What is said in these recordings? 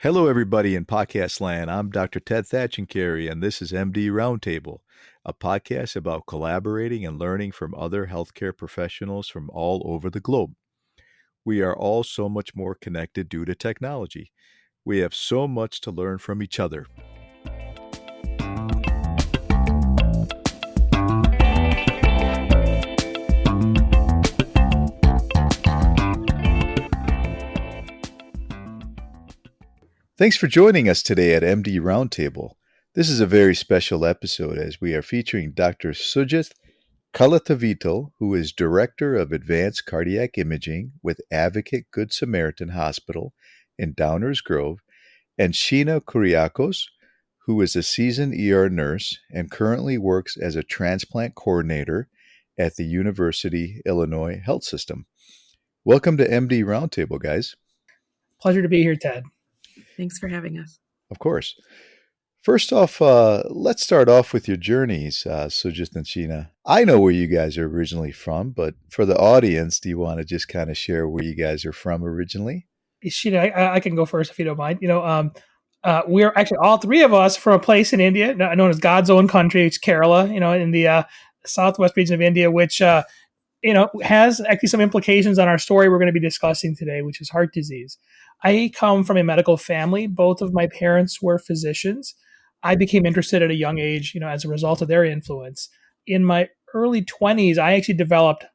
Hello, everybody in podcast land. I'm Dr. Ted Thatchencary, and this is MD Roundtable, a podcast about collaborating and learning from other healthcare professionals from all over the globe. We are all so much more connected due to technology. We have so much to learn from each other. Thanks for joining us today at MD Roundtable. This is a very special episode as we are featuring Dr. Sujith Kalathiveetil, who is Director of Advanced Cardiac Imaging with Advocate Good Samaritan Hospital in Downers Grove, and Sheena Kuriakose, who is a seasoned ER nurse and currently works as a transplant coordinator at the University Illinois Health System. Welcome to MD Roundtable, guys. Pleasure to be here, Ted. Thanks for having us. Of course. First off, let's start off with your journeys, Sujith and Sheena. I know where you guys are originally from, but for the audience, do you want to just kind of share where you guys are from originally? Sheena, I can go first if you don't mind. We're actually all three of us from a place in India known as God's own country. It's Kerala, in the southwest region of India, which has actually some implications on our story we're going to be discussing today, which is heart disease. I come from a medical family. Both of my parents were physicians. I became interested at a young age, as a result of their influence. In my early 20s, I actually developed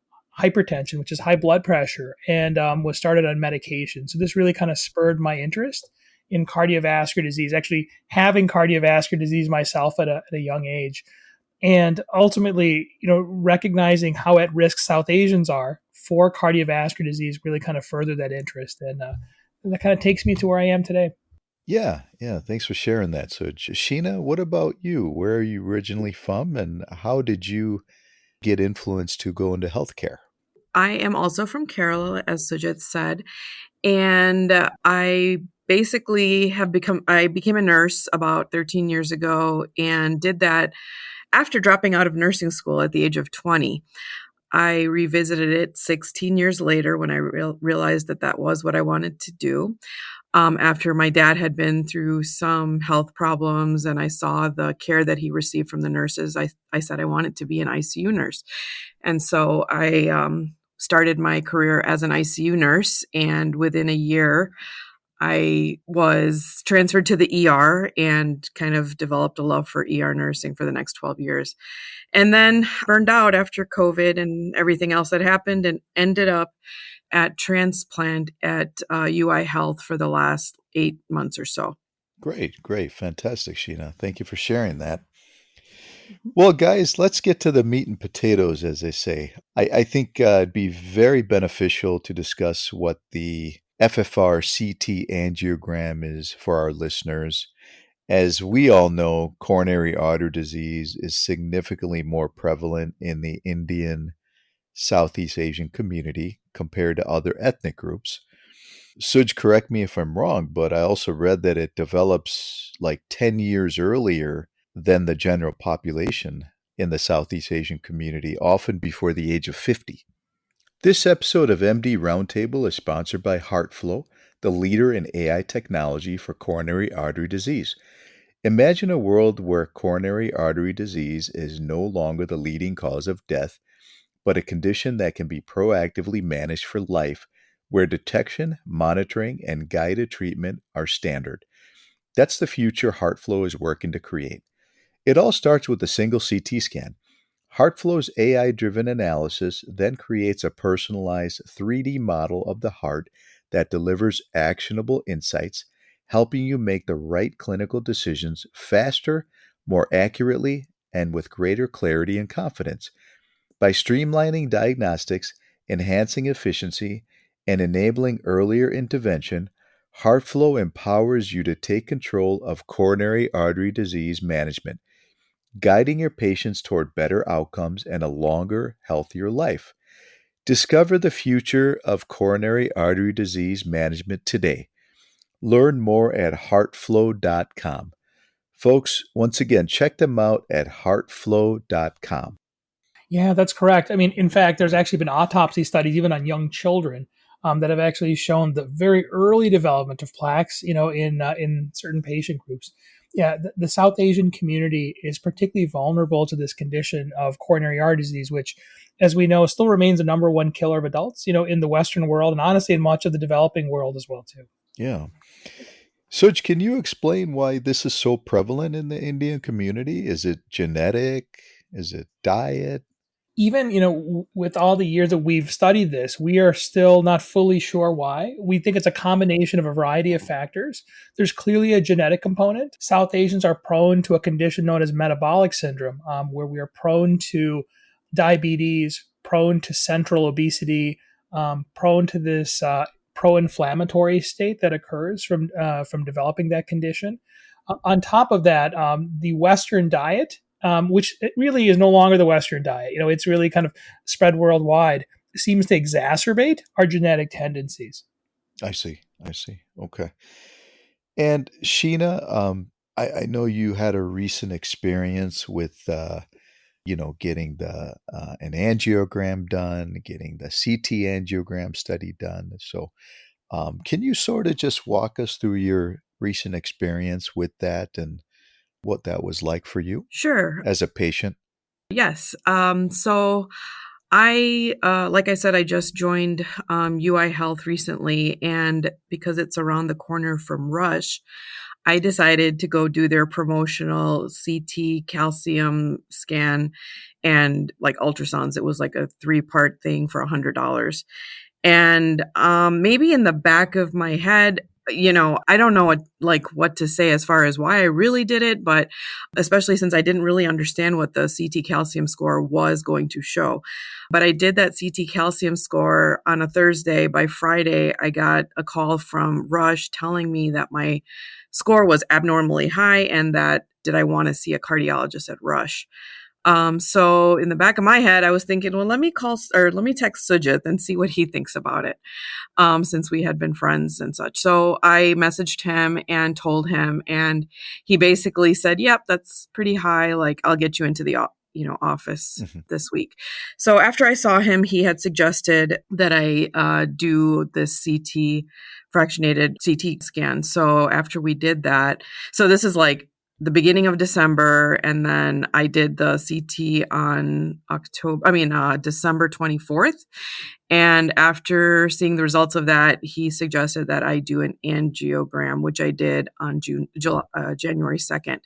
hypertension, which is high blood pressure, and was started on medication. So this really kind of spurred my interest in cardiovascular disease, actually having cardiovascular disease myself at a young age. And ultimately, recognizing how at risk South Asians are for cardiovascular disease really kind of furthered that interest. And that kind of takes me to where I am today. Yeah. Thanks for sharing that. So, Sheena, what about you? Where are you originally from, and how did you get influenced to go into healthcare? I am also from Kerala, as Sujith said, and I basically I became a nurse about 13 years ago and did that after dropping out of nursing school at the age of 20. I revisited it 16 years later when I realized that was what I wanted to do. After my dad had been through some health problems and I saw the care that he received from the nurses, I said I wanted to be an ICU nurse. And so I started my career as an ICU nurse, and within a year, I was transferred to the ER and kind of developed a love for ER nursing for the next 12 years. And then burned out after COVID and everything else that happened, and ended up at transplant at UI Health for the last 8 months or so. Great. Fantastic, Sheena. Thank you for sharing that. Well, guys, let's get to the meat and potatoes, as they say. I think it'd be very beneficial to discuss what the FFR CT angiogram is for our listeners. As we all know, coronary artery disease is significantly more prevalent in the Indian, Southeast Asian community compared to other ethnic groups. Suj, correct me if I'm wrong, but I also read that it develops like 10 years earlier than the general population in the Southeast Asian community, often before the age of 50. This episode of MD Roundtable is sponsored by HeartFlow, the leader in AI technology for coronary artery disease. Imagine a world where coronary artery disease is no longer the leading cause of death, but a condition that can be proactively managed for life, where detection, monitoring, and guided treatment are standard. That's the future HeartFlow is working to create. It all starts with a single CT scan. HeartFlow's AI-driven analysis then creates a personalized 3D model of the heart that delivers actionable insights, helping you make the right clinical decisions faster, more accurately, and with greater clarity and confidence. By streamlining diagnostics, enhancing efficiency, and enabling earlier intervention, HeartFlow empowers you to take control of coronary artery disease management, guiding your patients toward better outcomes and a longer, healthier life. Discover the future of coronary artery disease management today. Learn more at heartflow.com. Folks, once again, check them out at heartflow.com. Yeah, that's correct. I mean, in fact, there's actually been autopsy studies even on young children that have actually shown the very early development of plaques, in certain patient groups. Yeah, the South Asian community is particularly vulnerable to this condition of coronary artery disease, which, as we know, still remains the number one killer of adults, in the Western world and honestly in much of the developing world as well, too. Yeah. Suj, can you explain why this is so prevalent in the Indian community? Is it genetic? Is it diet? Even with all the years that we've studied this, we are still not fully sure why. We think it's a combination of a variety of factors. There's clearly a genetic component. South Asians are prone to a condition known as metabolic syndrome, where we are prone to diabetes, prone to central obesity, prone to this pro-inflammatory state that occurs from developing that condition. On top of that, the Western diet, which it really is no longer the Western diet. It's really kind of spread worldwide, seems to exacerbate our genetic tendencies. I see. Okay. And Sheena, I know you had a recent experience with, getting an angiogram done, getting the CT angiogram study done. So, can you sort of just walk us through your recent experience with that and what that was like for you Sure. as a patient? Yes. So like I said, I just joined UI Health recently, and because it's around the corner from Rush, I decided to go do their promotional CT calcium scan and like ultrasounds. It was like a 3-part thing for $100. And maybe in the back of my head, I don't know what to say as far as why I really did it, but especially since I didn't really understand what the CT calcium score was going to show. But I did that CT calcium score on a Thursday. By Friday, I got a call from Rush telling me that my score was abnormally high and that did I want to see a cardiologist at Rush. So in the back of my head, I was thinking, well, let me text Sujith and see what he thinks about it. Since we had been friends and such. So I messaged him and told him, and he basically said, yep, that's pretty high. Like, I'll get you into the office this week. So after I saw him, he had suggested that I do this fractionated CT scan. So after we did that, so this is like the beginning of December, and then I did the CT on December 24th. And after seeing the results of that, he suggested that I do an angiogram, which I did on January 2nd.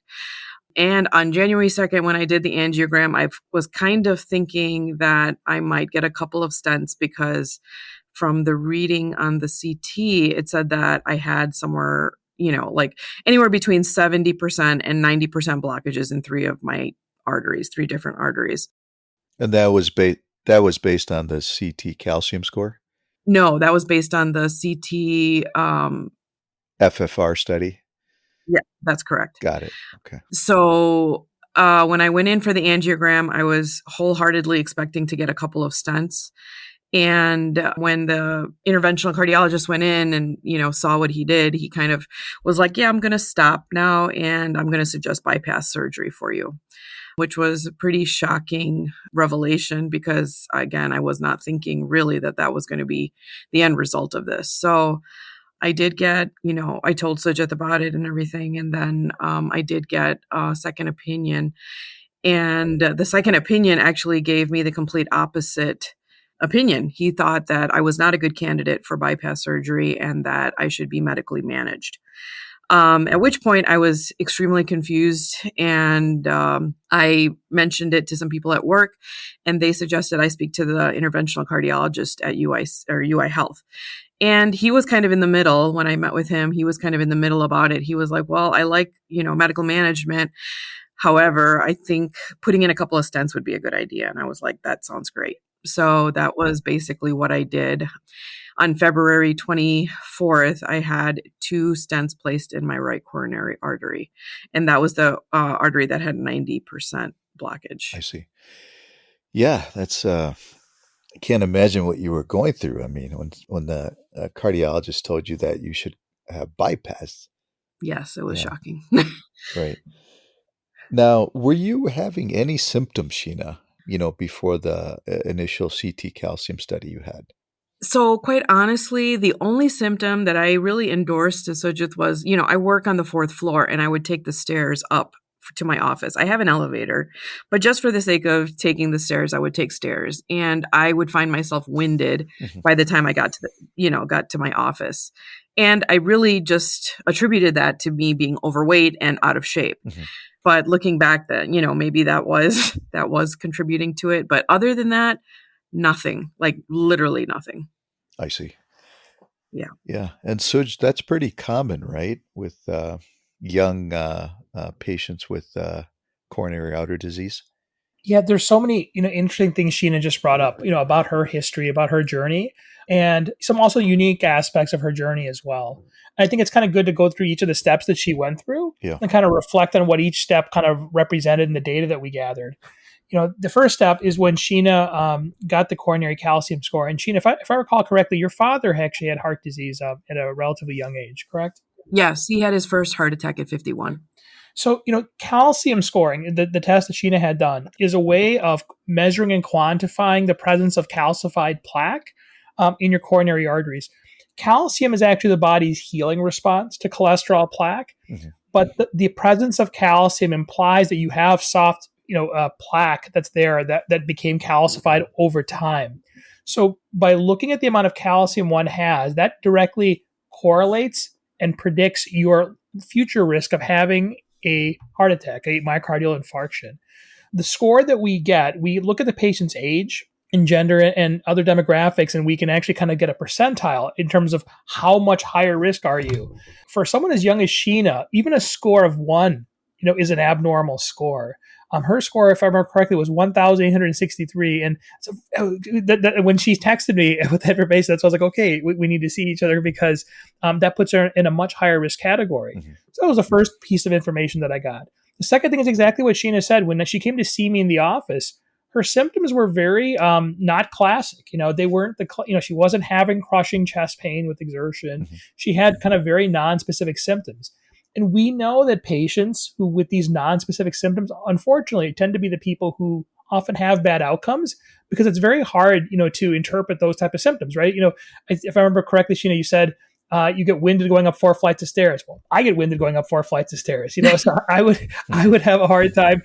And on January 2nd, when I did the angiogram, I was kind of thinking that I might get a couple of stents because from the reading on the CT, it said that I had somewhere, like anywhere between 70% and 90% blockages in 3 different arteries. And that was based on the CT calcium score? No, that was based on the CT. FFR study? Yeah, that's correct. Got it. Okay. So when I went in for the angiogram, I was wholeheartedly expecting to get a couple of stents. And when the interventional cardiologist went in and, saw what he did, he kind of was like, yeah, I'm going to stop now and I'm going to suggest bypass surgery for you, which was a pretty shocking revelation because, again, I was not thinking really that was going to be the end result of this. So I did get, I told Sujith about it and everything. And then I did get a second opinion. And the second opinion actually gave me the complete opposite opinion. He thought that I was not a good candidate for bypass surgery and that I should be medically managed. At which point I was extremely confused and I mentioned it to some people at work and they suggested I speak to the interventional cardiologist at UI Health. And he was kind of in the middle when I met with him. He was kind of in the middle about it. He was like, well, I like, medical management. However, I think putting in a couple of stents would be a good idea. And I was like, that sounds great. So that was basically what I did. On February 24th, I had 2 stents placed in my right coronary artery. And that was the artery that had 90% blockage. I see. Yeah, that's I can't imagine what you were going through. I mean, when the cardiologist told you that you should have bypass. Yes, it was shocking. Right. Now, were you having any symptoms, Sheena, before the initial CT calcium study you had? So quite honestly, the only symptom that I really endorsed to Sujith was, I work on the 4th floor and I would take the stairs up to my office. I have an elevator, but just for the sake of taking the stairs, I would take stairs and I would find myself winded Mhm. by the time I got to got to my office. And I really just attributed that to me being overweight and out of shape. Mhm. But looking back then, maybe that was that was contributing to it, but other than that, nothing, like literally nothing. I see. Yeah. Yeah. And Suj, that's pretty common, right? With young patients with coronary artery disease. Yeah, there's so many, interesting things Sheena just brought up, about her history, about her journey, and some also unique aspects of her journey as well. And I think it's kind of good to go through each of the steps that she went through Yeah. and kind of reflect on what each step kind of represented in the data that we gathered. The first step is when Sheena got the coronary calcium score. And Sheena, if I recall correctly, your father actually had heart disease at a relatively young age, correct? Yes, he had his first heart attack at 51. So, calcium scoring, the test that Sheena had done, is a way of measuring and quantifying the presence of calcified plaque in your coronary arteries. Calcium is actually the body's healing response to cholesterol plaque, Mhm. but the presence of calcium implies that you have soft, plaque that's there that became calcified over time. So, by looking at the amount of calcium one has, that directly correlates and predicts your future risk of having a heart attack, a myocardial infarction. The score that we get, we look at the patient's age and gender and other demographics, and we can actually kind of get a percentile in terms of how much higher risk are you. For someone as young as Sheena, even a score of 1, is an abnormal score. Her score, if I remember correctly, was 1,863. And so when she texted me with that information, that's why I was like, okay, we need to see each other because that puts her in a much higher risk category. Mhm. So that was the first piece of information that I got. The second thing is exactly what Sheena said. When she came to see me in the office, her symptoms were very not classic. They weren't she wasn't having crushing chest pain with exertion. Mhm. She had kind of very non-specific symptoms. And we know that patients who with these non-specific symptoms, unfortunately, tend to be the people who often have bad outcomes because it's very hard, to interpret those type of symptoms, right? If I remember correctly, Sheena, you said you get winded going up 4 flights of stairs. Well, I get winded going up 4 flights of stairs. So I would have a hard time,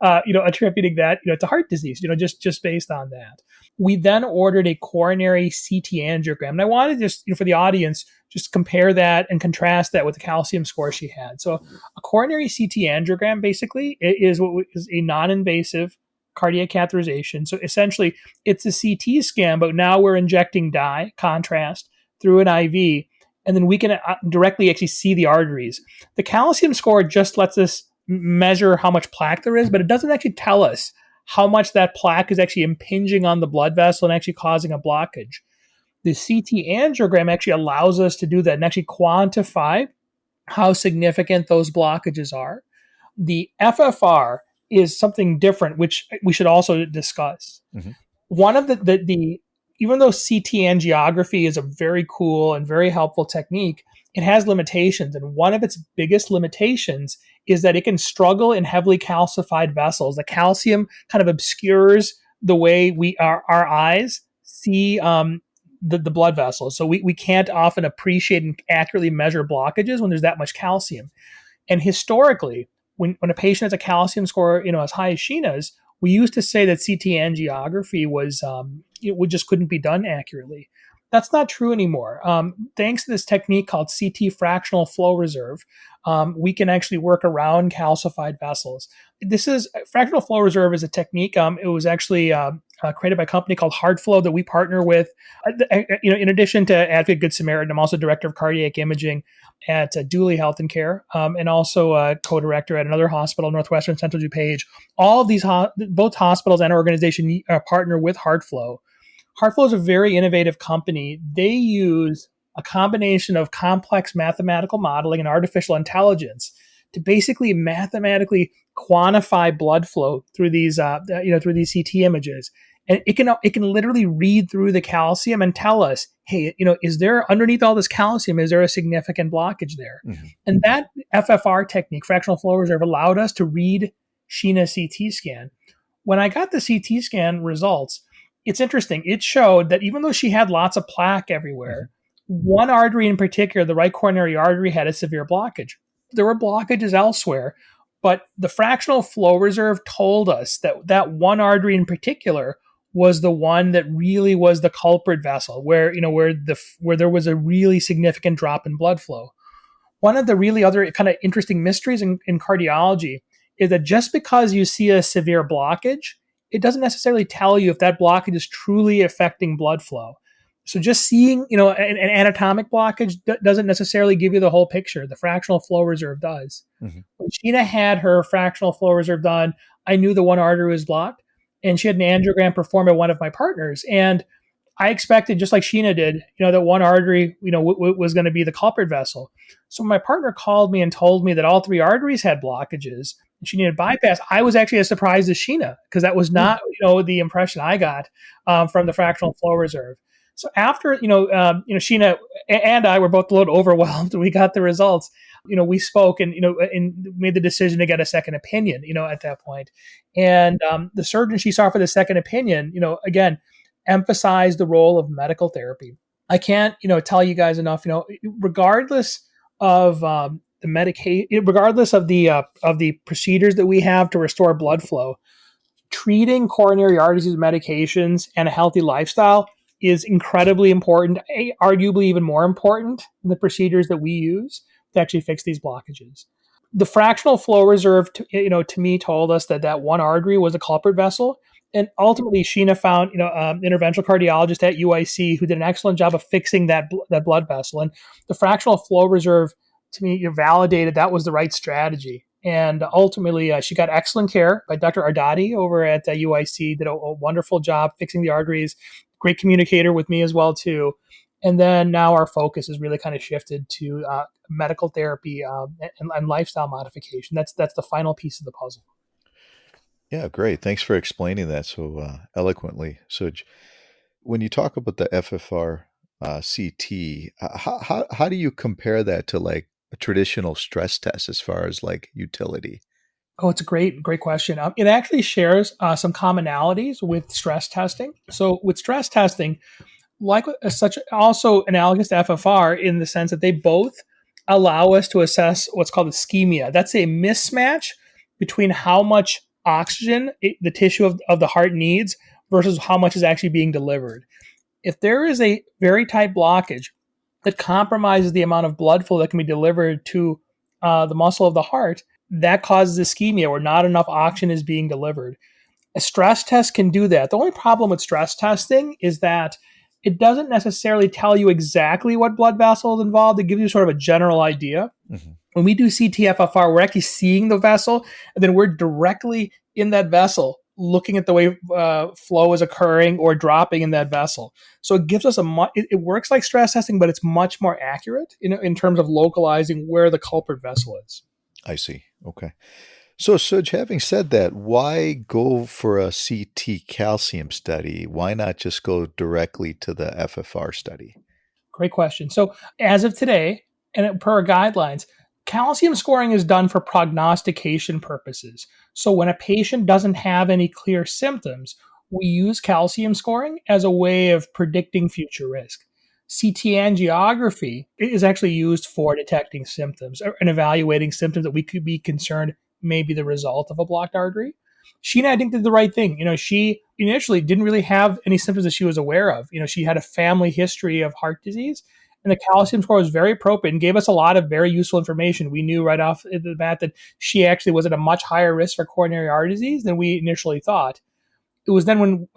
attributing that, to heart disease. Just based on that. We then ordered a coronary CT angiogram, and I wanted just for the audience just compare that and contrast that with the calcium score she had. So a coronary CT angiogram basically is what is a non-invasive cardiac catheterization. So essentially, it's a CT scan, but now we're injecting dye contrast through an IV, and then we can directly actually see the arteries. The calcium score just lets us measure how much plaque there is, but it doesn't actually tell us how much that plaque is actually impinging on the blood vessel and actually causing a blockage. The CT angiogram actually allows us to do that and actually quantify how significant those blockages are. The FFR is something different, which we should also discuss. Mhm. One of the even though CT angiography is a very cool and very helpful technique, it has limitations. And one of its biggest limitations is that it can struggle in heavily calcified vessels. The calcium kind of obscures the way our eyes see the blood vessels. So we can't often appreciate and accurately measure blockages when there's that much calcium. And historically, when a patient has a calcium score, as high as Sheena's, we used to say that CT angiography was it just couldn't be done accurately. That's not true anymore. Thanks to this technique called CT fractional flow reserve, we can actually work around calcified vessels. This is fractional flow reserve is a technique. It was actually created by a company called HeartFlow that we partner with. In addition to Advocate Good Samaritan, I'm also director of cardiac imaging at Dooley Health and Care, and also a co-director at another hospital, Northwestern Central DuPage. All of these, both hospitals and organization partner with HeartFlow. HeartFlow is a very innovative company. They use a combination of complex mathematical modeling and artificial intelligence to basically mathematically quantify blood flow through these CT images. And it can literally read through the calcium and tell us, hey, is there underneath all this calcium, is there a significant blockage there? Mhm. And that FFR technique, fractional flow reserve, allowed us to read Sheena's CT scan. When I got the CT scan results, it's interesting. It showed that even though she had lots of plaque everywhere, one artery in particular, the right coronary artery, had a severe blockage. There were blockages elsewhere, but the fractional flow reserve told us that that one artery in particular was the one that really was the culprit vessel, where there was a really significant drop in blood flow. One of the really other kind of interesting mysteries in cardiology is that just because you see a severe blockage, it doesn't necessarily tell you if that blockage is truly affecting blood flow. So just seeing, an anatomic blockage doesn't necessarily give you the whole picture. The fractional flow reserve does. Mm-hmm. When Sheena had her fractional flow reserve done, I knew the one artery was blocked, and she had an angiogram performed by one of my partners. And I expected, just like Sheena did, that one artery, was going to be the culprit vessel. So my partner called me and told me that all three arteries had blockages and she needed bypass. I was actually as surprised as Sheena because that was not, the impression I got from the fractional flow reserve. So after, Sheena and I were both a little overwhelmed. We got the results. We spoke and made the decision to get a second opinion. At that point, and the surgeon she saw for the second opinion, again, emphasize the role of medical therapy. I can't, tell you guys enough. Regardless of the medication, regardless of the procedures that we have to restore blood flow, treating coronary arteries with medications and a healthy lifestyle is incredibly important. Arguably even more important than the procedures that we use to actually fix these blockages. The fractional flow reserve, to me, told us that that one artery was a culprit vessel. And ultimately, Sheena found, interventional cardiologist at UIC who did an excellent job of fixing that blood vessel. And the fractional flow reserve, to me, validated that was the right strategy. And ultimately, she got excellent care by Dr. Ardati over at UIC, did a wonderful job fixing the arteries, great communicator with me as well, too. And then now our focus is really kind of shifted to medical therapy and lifestyle modification. That's the final piece of the puzzle. Yeah, great. Thanks for explaining that so eloquently, Suj. When you talk about the FFR CT, how do you compare that to like a traditional stress test as far as like utility? Oh, it's a great question. It actually shares some commonalities with stress testing. So with stress testing, like such also analogous to FFR in the sense that they both allow us to assess what's called ischemia. That's a mismatch between how much oxygen the tissue of the heart needs versus how much is actually being delivered. If there is a very tight blockage that compromises the amount of blood flow that can be delivered to the muscle of the heart, that causes ischemia where not enough oxygen is being delivered. A stress test can do that. The only problem with stress testing is that it doesn't necessarily tell you exactly what blood vessel is involved. It gives you sort of a general idea. Mm-hmm. When we do CT-FFR, we're actually seeing the vessel, and then we're directly in that vessel looking at the way flow is occurring or dropping in that vessel. So it gives us it works like stress testing, but it's much more accurate in terms of localizing where the culprit vessel is. I see. Okay. So, Suj, having said that, why go for a CT calcium study? Why not just go directly to the FFR study? Great question. So, as of today, and per our guidelines, calcium scoring is done for prognostication purposes. So, when a patient doesn't have any clear symptoms, we use calcium scoring as a way of predicting future risk. CT angiography is actually used for detecting symptoms and evaluating symptoms that we could be concerned may be the result of a blocked artery. Sheena, I think, did the right thing. She initially didn't really have any symptoms that she was aware of. She had a family history of heart disease, and the calcium score was very appropriate and gave us a lot of very useful information. We knew right off the bat that she actually was at a much higher risk for coronary artery disease than we initially thought. It was then when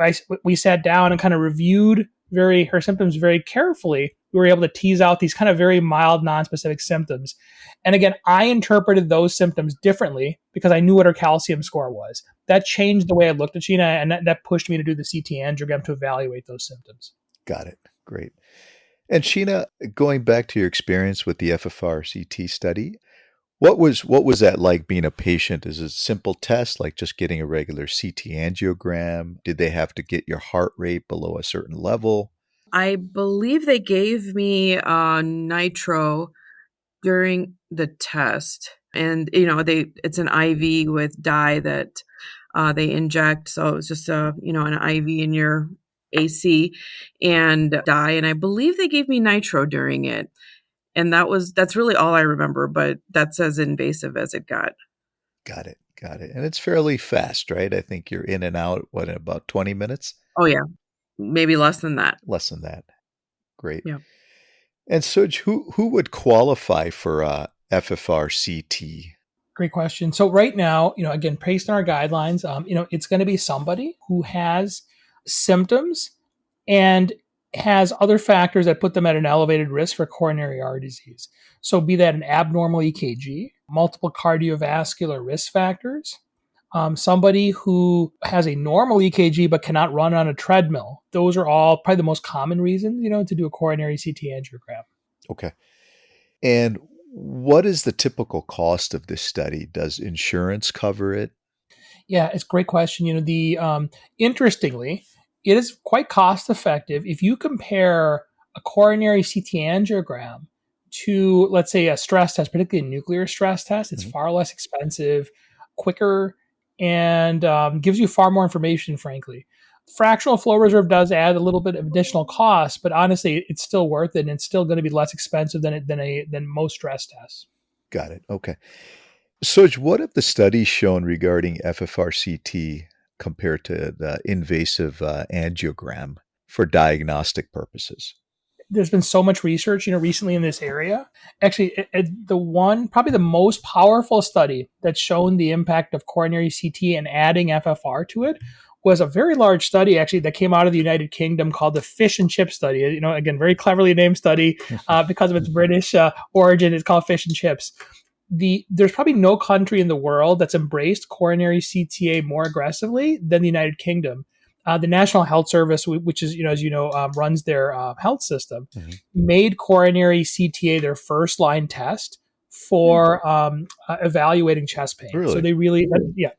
we sat down and kind of reviewed her symptoms very carefully, we were able to tease out these kind of very mild, non-specific symptoms. And again, I interpreted those symptoms differently because I knew what her calcium score was. That changed the way I looked at Sheena, and that pushed me to do the CT angiogram to evaluate those symptoms. Got it. Great. And Sheena, going back to your experience with the FFR CT study, what was that like being a patient? Is it a simple test like just getting a regular CT angiogram? Did they have to get your heart rate below a certain level? I believe they gave me nitro during the test, and it's an IV with dye that they inject. So it's just an IV in your AC and die. And I believe they gave me nitro during it. And that's really all I remember, but that's as invasive as it got. Got it. Got it. And it's fairly fast, right? I think you're in and out, in about 20 minutes? Oh, yeah. Maybe less than that. Less than that. Great. Yeah. And Suj, who would qualify for FFR CT? Great question. So right now, again, based on our guidelines, it's going to be somebody who has symptoms and has other factors that put them at an elevated risk for coronary artery disease. So be that an abnormal EKG, multiple cardiovascular risk factors, somebody who has a normal EKG but cannot run on a treadmill. Those are all probably the most common reasons, to do a coronary CT angiogram. Okay. And what is the typical cost of this study? Does insurance cover it? Yeah, it's a great question. Interestingly, it is quite cost effective if you compare a coronary CT angiogram to, let's say, a stress test, particularly a nuclear stress test. It's far less expensive, quicker, and gives you far more information, frankly. Fractional Flow Reserve does add a little bit of additional cost, but honestly, it's still worth it, and it's still going to be less expensive than most stress tests. Got it. Okay. Suj, what have the studies shown regarding FFR CT compared to the invasive angiogram for diagnostic purposes? There's been so much research, recently in this area. Actually, probably the most powerful study that's shown the impact of coronary CT and adding FFR to it was a very large study, actually, that came out of the United Kingdom called the Fish and Chip study. Again, very cleverly named study because of its British origin. It's called Fish and Chips. There's probably no country in the world that's embraced coronary CTA more aggressively than the United Kingdom. The National Health Service, which is, runs their health system, made coronary CTA their first line test for evaluating chest pain. Really? So they really,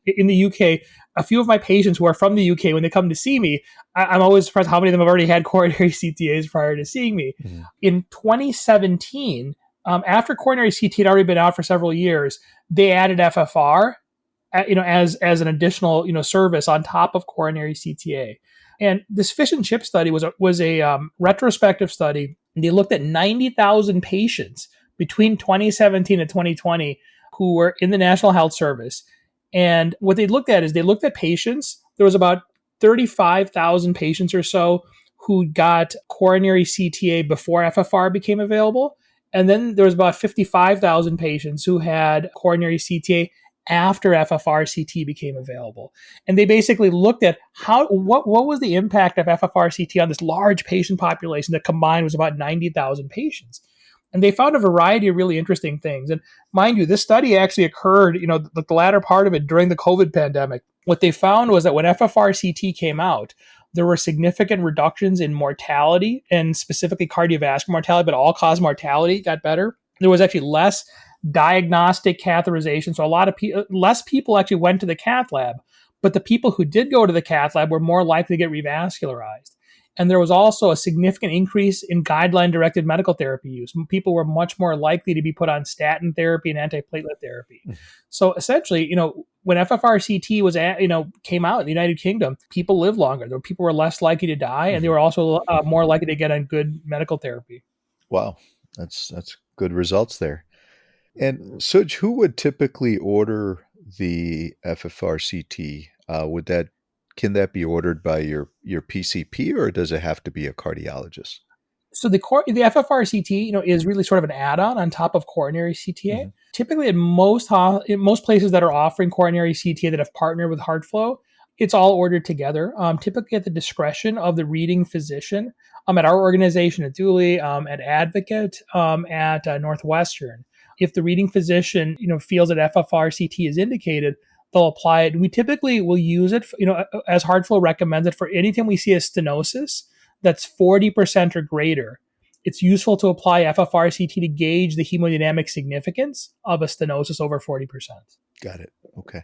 in the UK, a few of my patients who are from the UK, when they come to see me, I'm always surprised how many of them have already had coronary CTAs prior to seeing me. In 2017, after coronary CT had already been out for several years, they added FFR as an additional, service on top of coronary CTA. And this Fish and Chip study was a retrospective study. They looked at 90,000 patients between 2017 and 2020 who were in the National Health Service. And what they looked at is they looked at patients. There was about 35,000 patients or so who got coronary CTA before FFR became available. And then there was about 55,000 patients who had coronary CTA after FFR CT became available. And they basically looked at what was the impact of FFR CT on this large patient population that combined was about 90,000 patients. And they found a variety of really interesting things. And mind you, this study actually occurred, the latter part of it during the COVID pandemic. What they found was that when FFR CT came out, there were significant reductions in mortality and specifically cardiovascular mortality, but all-cause mortality got better. There was actually less diagnostic catheterization. So less people actually went to the cath lab, but the people who did go to the cath lab were more likely to get revascularized. And there was also a significant increase in guideline-directed medical therapy use. People were much more likely to be put on statin therapy and antiplatelet therapy. So essentially, when FFR CT was came out in the United Kingdom, people lived longer. People were less likely to die, and they were also more likely to get on good medical therapy. Wow, that's good results there. And Suj, who would typically order the FFR CT? Can that be ordered by your PCP, or does it have to be a cardiologist? So the FFR CT, is really sort of an add-on on top of coronary CTA. Typically, in most places that are offering coronary CTA that have partnered with HeartFlow, it's all ordered together. Typically at the discretion of the reading physician. At our organization at Dooley, at Advocate, at Northwestern, if the reading physician, feels that FFR CT is indicated, they'll apply it. We typically will use it, as HeartFlow recommends it, for anytime we see a stenosis that's 40% or greater. It's useful to apply FFR CT to gauge the hemodynamic significance of a stenosis over 40%. Got it. Okay.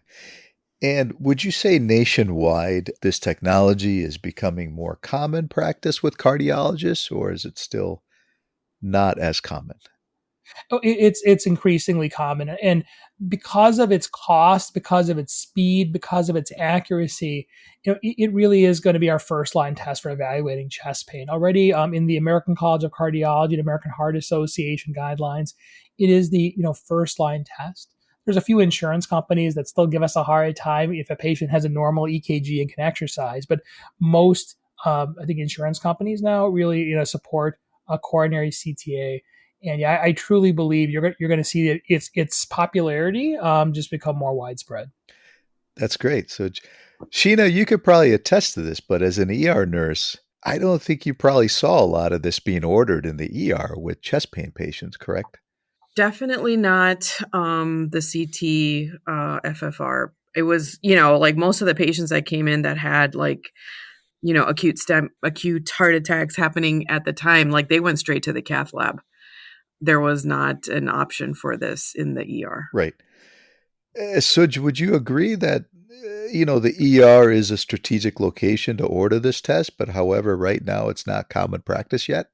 And would you say nationwide this technology is becoming more common practice with cardiologists, or is it still not as common? It's increasingly common, and because of its cost, because of its speed, because of its accuracy, it really is going to be our first line test for evaluating chest pain. Already, in the American College of Cardiology and American Heart Association guidelines, it is the first line test. There's a few insurance companies that still give us a hard time if a patient has a normal EKG and can exercise, but most I think insurance companies now really support a coronary CTA. And yeah, I truly believe you're going to see that its popularity just become more widespread. That's great. So, Sheena, you could probably attest to this, but as an ER nurse, I don't think you probably saw a lot of this being ordered in the ER with chest pain patients, correct? Definitely not the CT FFR. It was, like most of the patients that came in that had acute heart attacks happening at the time, like they went straight to the cath lab. There was not an option for this in the ER. Right. Suj, would you agree that the ER is a strategic location to order this test, but however, right now it's not common practice yet?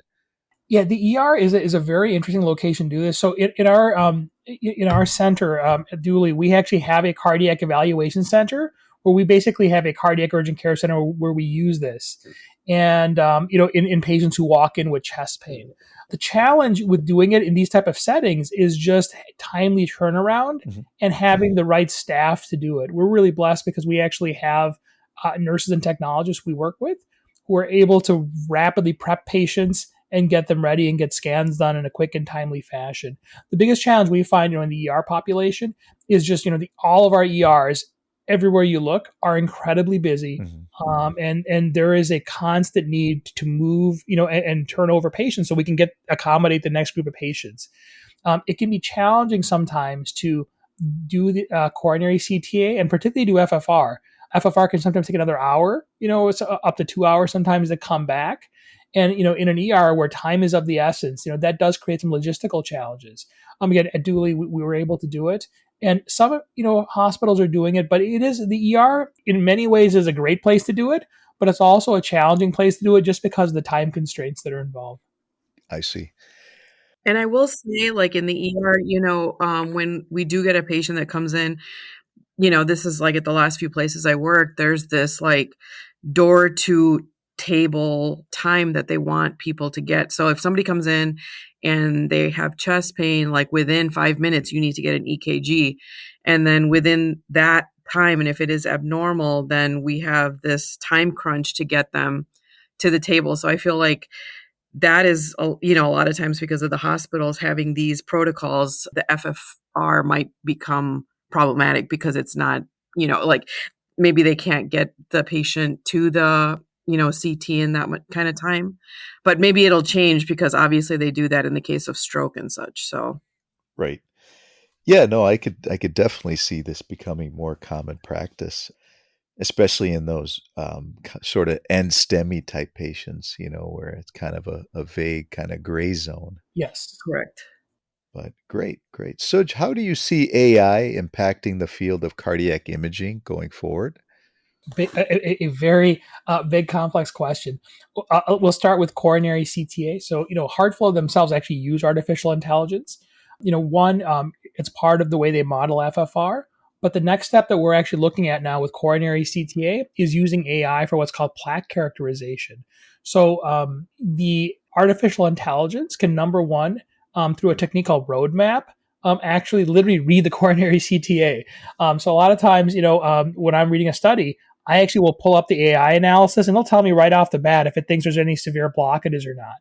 Yeah, the ER is a very interesting location to do this. So in our center at Dooley, we actually have a cardiac evaluation center where we basically have a cardiac urgent care center where we use this, and in patients who walk in with chest pain. The challenge with doing it in these type of settings is just timely turnaround and having the right staff to do it. We're really blessed because we actually have nurses and technologists we work with who are able to rapidly prep patients and get them ready and get scans done in a quick and timely fashion. The biggest challenge we find in the ER population is just all of our ERs everywhere you look are incredibly busy. And there is a constant need to move, and turn over patients so we can accommodate the next group of patients. It can be challenging sometimes to do the coronary CTA and particularly do FFR. FFR can sometimes take another hour, it's up to 2 hours sometimes to come back. And, in an ER where time is of the essence, that does create some logistical challenges. Again, at Dooley, we were able to do it. And some, hospitals are doing it, but it is the ER in many ways is a great place to do it, but it's also a challenging place to do it just because of the time constraints that are involved. I see. And I will say, like in the ER, when we do get a patient that comes in, this is like at the last few places I worked, there's this like door to table time that they want people to get. So if somebody comes in and they have chest pain, like within 5 minutes, you need to get an EKG. And then within that time, and if it is abnormal, then we have this time crunch to get them to the table. So I feel like that is, a lot of times because of the hospitals having these protocols, the FFR might become problematic because it's not, like maybe they can't get the patient to the, CT in that kind of time, but maybe it'll change because obviously they do that in the case of stroke and such. So. Right. Yeah, no, I could definitely see this becoming more common practice, especially in those sort of end STEMI type patients, where it's kind of a vague kind of gray zone. Yes, correct. But great. Suj, how do you see AI impacting the field of cardiac imaging going forward? A very big, complex question. We'll start with coronary CTA. So, HeartFlow themselves actually use artificial intelligence. One, it's part of the way they model FFR. But the next step that we're actually looking at now with coronary CTA is using AI for what's called plaque characterization. So the artificial intelligence can, number one, through a technique called roadmap, actually literally read the coronary CTA. So a lot of times, when I'm reading a study, I actually will pull up the AI analysis and it'll tell me right off the bat if it thinks there's any severe blockages or not.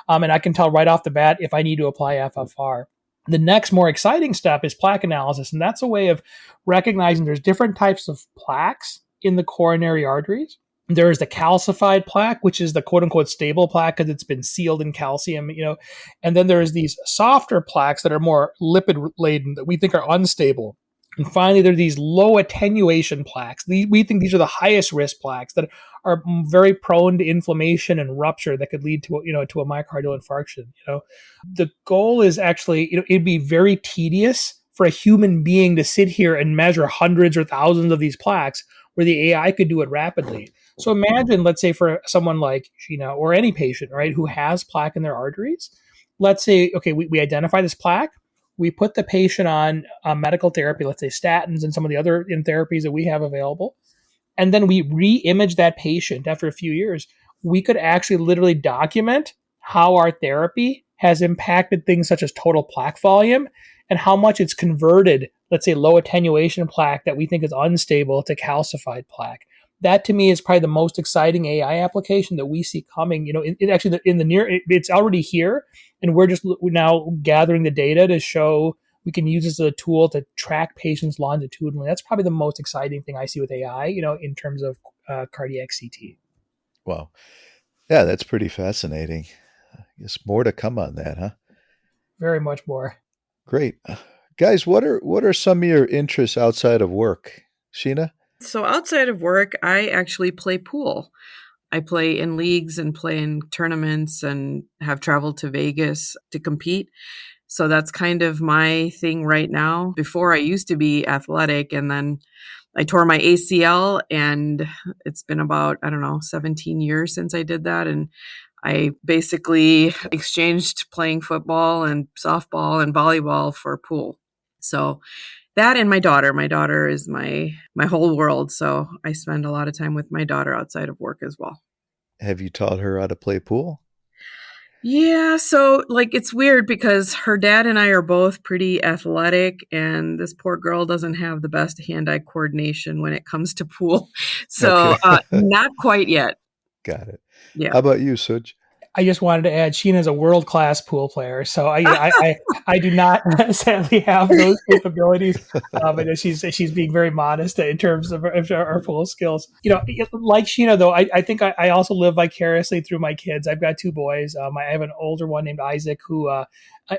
And I can tell right off the bat if I need to apply FFR. The next more exciting step is plaque analysis, and that's a way of recognizing there's different types of plaques in the coronary arteries. There is the calcified plaque, which is the quote unquote stable plaque because it's been sealed in calcium, and then there's these softer plaques that are more lipid laden that we think are unstable. And finally, there are these low attenuation plaques. We think these are the highest risk plaques that are very prone to inflammation and rupture that could lead to a myocardial infarction. The goal is actually, it'd be very tedious for a human being to sit here and measure hundreds or thousands of these plaques, where the AI could do it rapidly. So imagine, let's say, for someone like Sheena or any patient, right, who has plaque in their arteries, let's say, okay, we identify this plaque, we put the patient on medical therapy, let's say statins and some of the other therapies that we have available, and then we re-image that patient after a few years. We could actually literally document how our therapy has impacted things such as total plaque volume and how much it's converted, let's say, low attenuation plaque that we think is unstable to calcified plaque. That to me is probably the most exciting AI application that we see coming. Actually in the near, it's already here, and we're now gathering the data to show we can use this as a tool to track patients longitudinally. That's probably the most exciting thing I see with AI, in terms of cardiac CT. Wow. Yeah, that's pretty fascinating. I guess more to come on that, huh? Very much more. Great. Guys, what are some of your interests outside of work? Sheena? So outside of work, I actually play pool. I play in leagues and play in tournaments and have traveled to Vegas to compete. So that's kind of my thing right now. Before, I used to be athletic, and then I tore my ACL, and it's been about, 17 years since I did that. And I basically exchanged playing football and softball and volleyball for pool. So that and my daughter. My daughter is my whole world. So I spend a lot of time with my daughter outside of work as well. Have you taught her how to play pool? Yeah, so it's weird because her dad and I are both pretty athletic, and this poor girl doesn't have the best hand-eye coordination when it comes to pool. So Okay. not quite yet. Got it. Yeah. How about you, Suj? I just wanted to add, Sheena's a world-class pool player, so I do not sadly have those capabilities, but she's being very modest in terms of our pool skills. Like Sheena, though, I think I also live vicariously through my kids. I've got two boys. I have an older one named Isaac, who,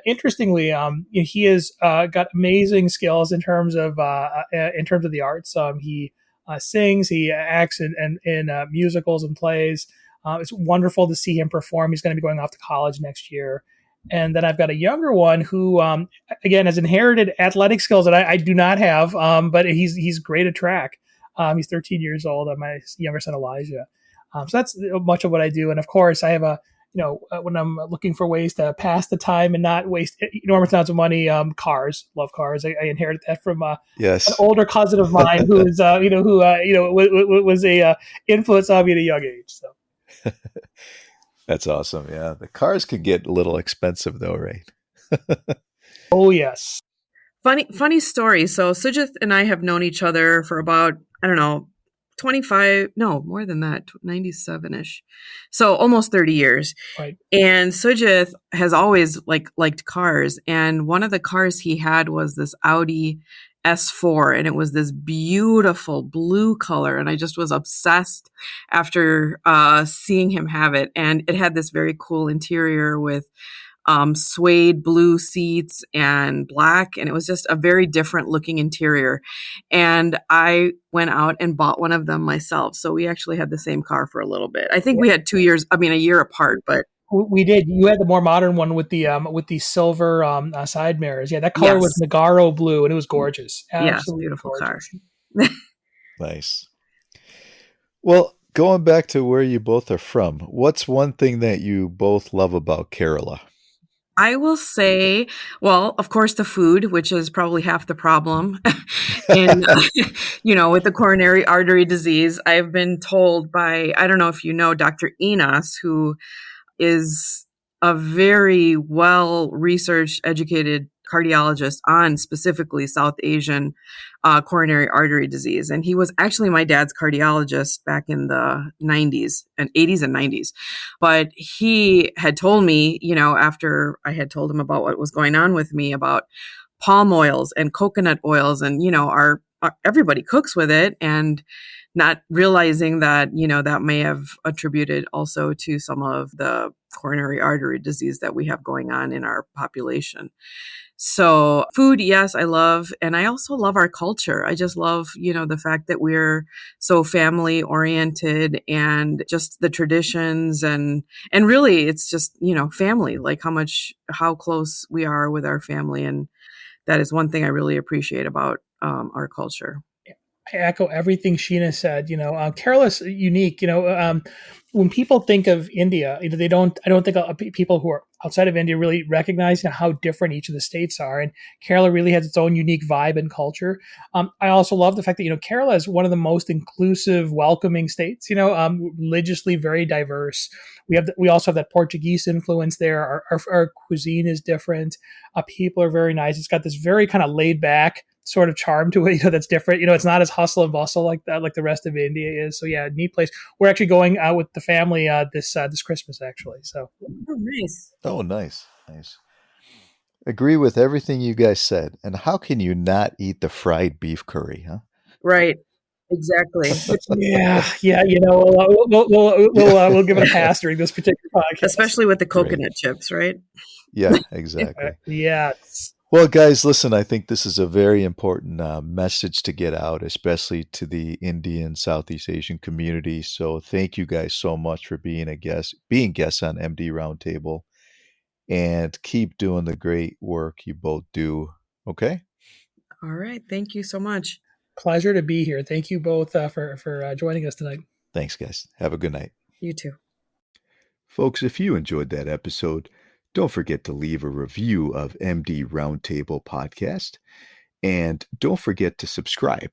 interestingly, he has got amazing skills in terms of the arts. He sings, he acts in musicals and plays. It's wonderful to see him perform. He's going to be going off to college next year. And then I've got a younger one who, again, has inherited athletic skills that I do not have, but he's great at track. He's 13 years old. My younger son, Elijah. So that's much of what I do. And of course, I have when I'm looking for ways to pass the time and not waste enormous amounts of money, cars. Love cars. I inherited that from an Yes. older cousin of mine who's, was a influence on me at a young age. So. That's awesome. Yeah. The cars could get a little expensive though, right? Oh, yes. Funny story. So Sujith and I have known each other for about, 25, no, more than that, 97-ish. So almost 30 years. Right. And Sujith has always liked cars. And one of the cars he had was this Audi S4, and it was this beautiful blue color. And I just was obsessed after seeing him have it. And it had this very cool interior with suede blue seats and black. And it was just a very different looking interior. And I went out and bought one of them myself. So we actually had the same car for a little bit. I think we had a year apart, but we did. You had the more modern one with the silver side mirrors. Yeah, that color was Nagaro blue, and it was gorgeous. Absolutely beautiful gorgeous. car. Nice. Well, going back to where you both are from, what's one thing that you both love about Kerala? I will say, well, of course, the food, which is probably half the problem. And, with the coronary artery disease, I've been told by, I don't know if you know, Dr. Enos, who is a very well-researched, educated cardiologist on specifically South Asian coronary artery disease. And he was actually my dad's cardiologist back in the 90s and 80s and 90s. But he had told me, after I had told him about what was going on with me, about palm oils and coconut oils, and, our everybody cooks with it, and not realizing that, that may have attributed also to some of the coronary artery disease that we have going on in our population. So food, yes, I love. And I also love our culture. I just love, the fact that we're so family oriented, and just the traditions, and really it's just, family, like how close we are with our family. And that is one thing I really appreciate about our culture. I echo everything Sheena said. Kerala's unique. When people think of India, they don't. I don't think people who are outside of India really recognize how different each of the states are. And Kerala really has its own unique vibe and culture. I also love the fact that Kerala is one of the most inclusive, welcoming states. Religiously very diverse. We also have that Portuguese influence there. Our cuisine is different. People are very nice. It's got this very kind of laid back sort of charm to it, that's different. It's not as hustle and bustle like that, like the rest of India is. So yeah, neat place. We're actually going out with the family this Christmas actually. So Oh, nice. Oh, nice, nice. Agree with everything you guys said. And how can you not eat the fried beef curry, huh? Right. Exactly. yeah, we'll give it a pass during this particular podcast. Especially with the Great. coconut chips, right? Yeah, exactly. Yes. Well, guys, listen, I think this is a very important message to get out, especially to the Indian, Southeast Asian community. So thank you guys so much for being guests on MD Roundtable, and keep doing the great work you both do. Okay? All right. Thank you so much. Pleasure to be here. Thank you both for joining us tonight. Thanks, guys. Have a good night. You too. Folks, if you enjoyed that episode, don't forget to leave a review of MD Roundtable Podcast, and don't forget to subscribe.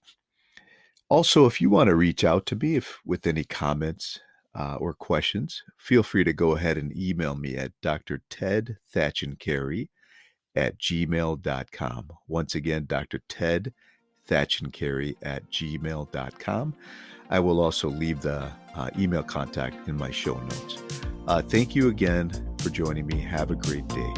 Also, if you want to reach out to me with any comments or questions, feel free to go ahead and email me at drtedthatchandcarey@gmail.com. Once again, Dr. Ted thatchandcarey@gmail.com. I will also leave the email contact in my show notes. Thank you again for joining me. Have a great day.